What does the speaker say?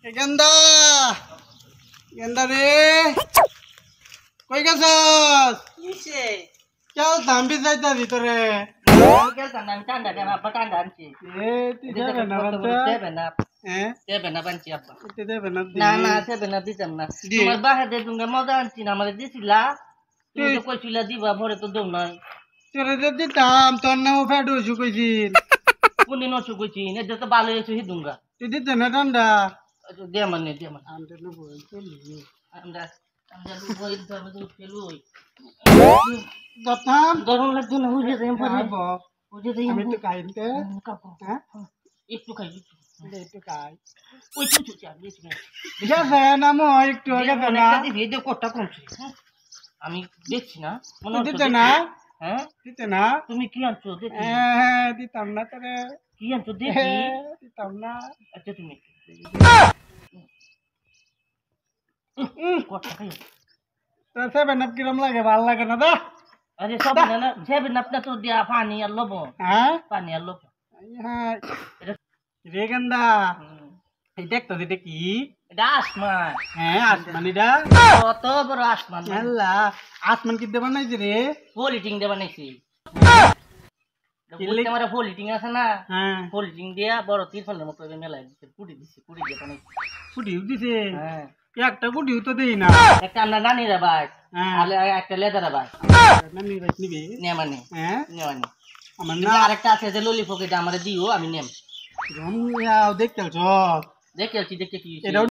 গেন্দা গেন্দা রে কই গেছস কিসে চল থামবি যাইতা ভিতরে গেলতাম না আমি ঠান্ডা দেব আব্বা ঠান্ডা আনছি এ তুই যাবে না দেবে না হ্যাঁ দেবে না বানছি আব্বা তুই যাবে না না না দেবে না দিতাম না তোমার বাহে দে তুমি মজা আনছি না আমারে দিছিলা তুমি তো কইছিলা দিবা ভরে তো দম নাই তোরে যে দিতাম তোর নাম ফ্যাট হইছু কইছিস কোনদিন অসুখ হয়েছি এটা তো ভালো হয়েছে হিদুঙ্গা তুই দিতে না ঠান্ডা দিয়ে মানে দিয়ে মানে আনতে নেব চলি আমরা আমরা বই ধরে দুধ খেলু ওই দতাম গরম লাগছে না বুঝে যাই খাব বুঝে যাই আমি একটু খাইতে হ্যাঁ একটু খাই একটু খাই ওই চুচু চার বেশি না গেছে না মো একটু গেছে না ভিডিও কোটটা কমছে আমি দেখছি না মনে হচ্ছে দিতে না হ্যাঁ দিতে না তুমি কি আনছো দেখি হ্যাঁ দিতাম না তোরে কি আনছো দেখি দিতাম না আচ্ছা তুমি কোটটা খাই তোর সেভেন আপ কিরম লাগে ভাল লাগে না দা আরে সব না সেভেন আপনা তো দিয়া পানি আর লবো হ্যাঁ পানি আর লবো হ্যাঁ রে গেন্দা এই দেখ তো এটা কি এটা আসমান হ্যাঁ আসমান এটা কত বড় আসমান আল্লাহ আসমান কি দেবা নাই রে ফলিটিং দেবা নাইছি আমার ফলিটিং আছে না হ্যাঁ ফলিটিং দিয়া বড় তিরফলের মতো মেলায় দিচ্ছে কুড়ি দিচ্ছে কুড়ি দিয়ে বানাইছি কুটিও দিছে হ্যাঁ একটা কুটিও তো দেই না একটা আমরা নানিরা ভাই হ্যাঁ আর একটা লেদারা ভাই নানি রাইট নিবি নেমানি হ্যাঁ নেমানি আমার না না আরেকটা আছে যে ললিপপ এটা আমারে দিও আমি নেম রম দেখতেছ দেখেছি দেখে কি এটা